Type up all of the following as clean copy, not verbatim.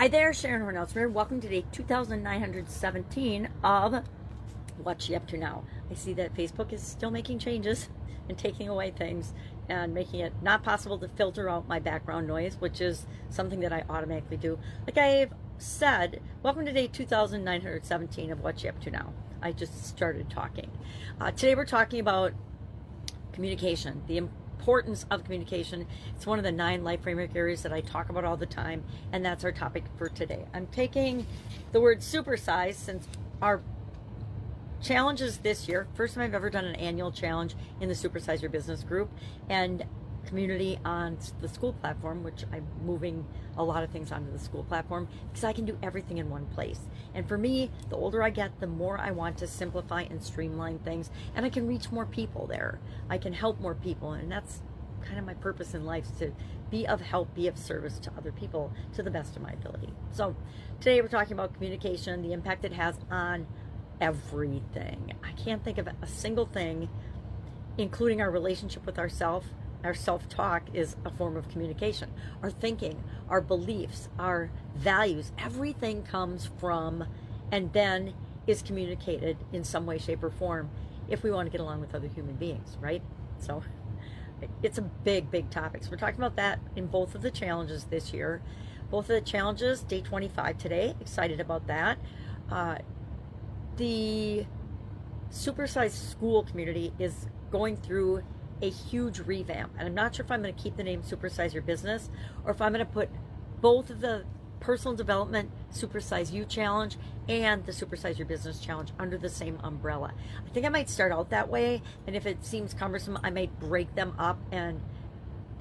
Hi there, Sharon Horne-Ellstrom. Welcome to day 2917 of What's She Up To Now. I see that Facebook is still making changes and taking away things and making it not possible to filter out my background noise, which is something that I automatically do. Like I've said, welcome to day 2917 of What's She Up To Now. I just started talking. Today we're talking about communication, the importance of communication. It's one of the 9 life framework areas that I talk about all the time, and that's our topic for today. I'm taking the word supersize since our challenges this year, first time I've ever done an annual challenge in the Supersize Your Business group and community on the Skool platform, which I'm moving a lot of things onto the Skool platform because I can do everything in one place. And for me, the older I get, the more I want to simplify and streamline things, and I can reach more people there. I can help more people, and that's kind of my purpose in life, to be of help, be of service to other people to the best of my ability. So today we're talking about communication, the impact it has on everything. I can't think of a single thing, including our relationship with ourselves. Our self-talk is a form of communication. Our thinking, our beliefs, our values, everything comes from and then is communicated in some way, shape, or form if we want to get along with other human beings, right? So it's a big, big topic. So we're talking about that in both of the challenges this year. Both of the challenges, day 25 today. Excited about that. The Supersize Skool community is going through a huge revamp, and I'm not sure if I'm going to keep the name Supersize Your Business or if I'm going to put both of the personal development Supersize You challenge and the Supersize Your Business challenge under the same umbrella. I think I might start out that way, and if it seems cumbersome, I might break them up and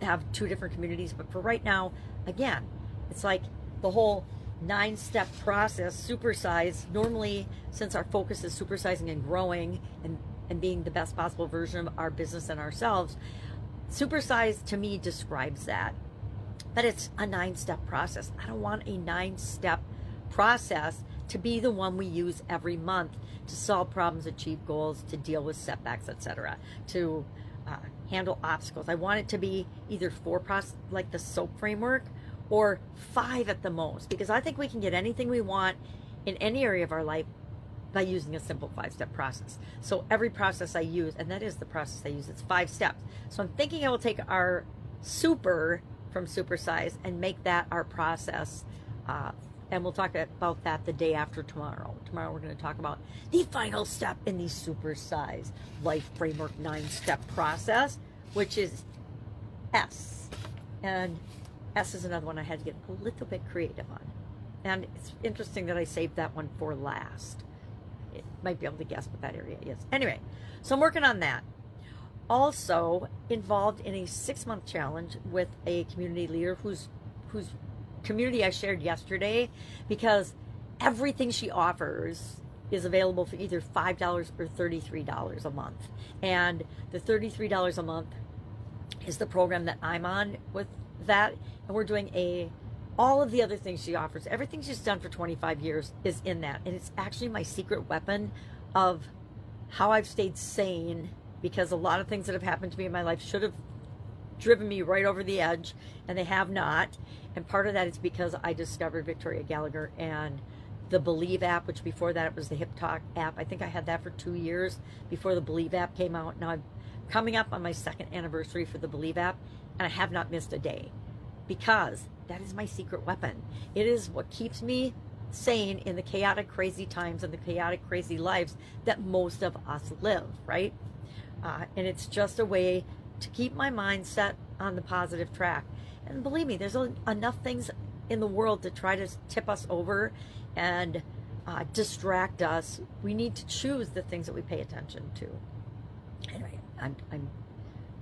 have 2 different communities. But for right now, again, it's like the whole 9-step process. Supersize, normally, since our focus is supersizing and growing and being the best possible version of our business and ourselves, Supersize to me describes that. But it's a 9-step process. I don't want a 9-step process to be the one we use every month to solve problems, achieve goals, to deal with setbacks, etc., to handle obstacles. I want it to be either 4 process, like the SOAP framework, or 5 at the most, because I think we can get anything we want in any area of our life by using a simple 5-step process. So every process I use, and that is the process I use, it's 5 steps. So I'm thinking I will take our super from Supersize and make that our process, and we'll talk about that the day after tomorrow. Tomorrow we're going to talk about the final step in the Supersize Life Framework 9-step process, which is S. And S is another one I had to get a little bit creative on. And it's interesting that I saved that one for last. It might be able to guess what that area is. Anyway, so I'm working on that. Also involved in a 6-month challenge with a community leader whose community I shared yesterday, because everything she offers is available for either $5 or $33 a month. And the $33 a month is the program that I'm on with that, and we're doing all of the other things she offers. Everything she's done for 25 years is in that, and it's actually my secret weapon of how I've stayed sane, because a lot of things that have happened to me in my life should have driven me right over the edge, and they have not. And part of that is because I discovered Victoria Gallagher and the Believe app, which before that it was the Hip Talk app. I think I had that for 2 years before the Believe app came out. Now I'm coming up on my 2nd anniversary for the Believe app, and I have not missed a day, because that is my secret weapon. It is what keeps me sane in the chaotic, crazy times and the chaotic, crazy lives that most of us live, right? And it's just a way to keep my mind set on the positive track. And believe me, there's enough things in the world to try to tip us over and distract us. We need to choose the things that we pay attention to. Anyway, I'm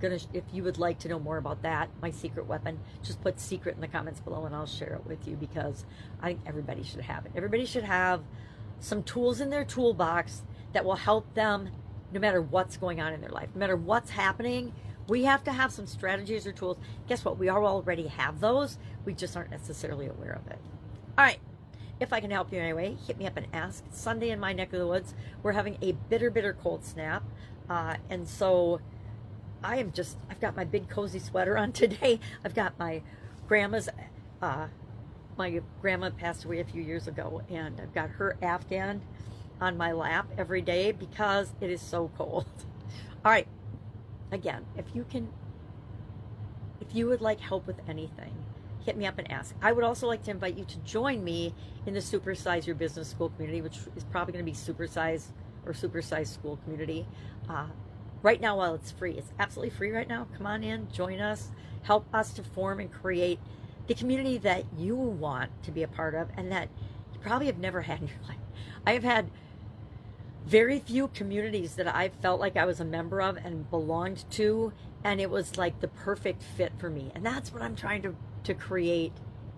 gonna, if you would like to know more about that, my secret weapon, just put secret in the comments below and I'll share it with you, because I think everybody should have it. Everybody should have some tools in their toolbox that will help them no matter what's going on in their life, no matter what's happening. We have to have some strategies or tools. Guess what? We already have those. We just aren't necessarily aware of it. All right. If I can help you anyway, hit me up and ask. It's Sunday in my neck of the woods. We're having a bitter, bitter cold snap. And so I've got my big cozy sweater on today. I've got my grandma's my grandma passed away a few years ago, and I've got her Afghan on my lap every day because it is so cold. All right, again, if you would like help with anything, hit me up and ask. I would also like to invite you to join me in the Supersize Your Business School community, which is probably going to be Supersize or Supersize Skool community. Right now, while it's free, it's absolutely free right now. Come on in, join us, help us to form and create the community that you want to be a part of and that you probably have never had in your life. I have had very few communities that I felt like I was a member of and belonged to, and it was like the perfect fit for me. And that's what I'm trying to create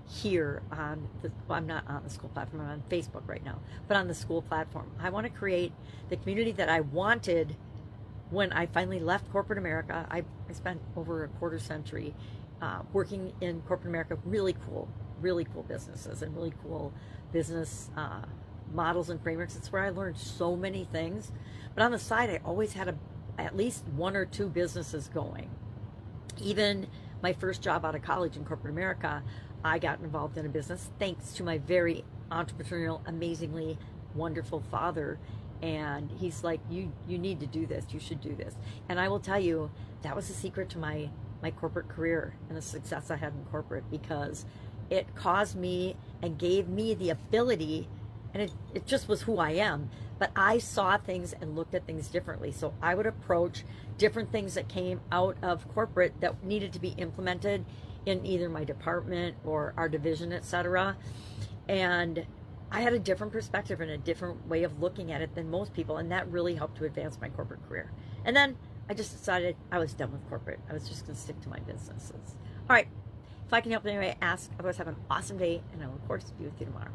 here on I'm not on the Skool platform, I'm on Facebook right now, but on the Skool platform. I want to create the community that I wanted when I finally left corporate America. I spent over a quarter century working in corporate America, really cool businesses and really cool business models and frameworks. It's where I learned so many things. But on the side, I always had at least one or two businesses going. Even my first job out of college in corporate America, I got involved in a business thanks to my very entrepreneurial, amazingly wonderful father. And he's like, you need to do this. You should do this. And I will tell you, that was the secret to my corporate career and the success I had in corporate, because it caused me and gave me the ability, and it just was who I am, but I saw things and looked at things differently. So I would approach different things that came out of corporate that needed to be implemented in either my department or our division, etc. And I had a different perspective and a different way of looking at it than most people, and that really helped to advance my corporate career. And then I just decided I was done with corporate. I was just going to stick to my businesses. All right. If I can help in any way, ask. Otherwise, have an awesome day, and I will, of course, be with you tomorrow.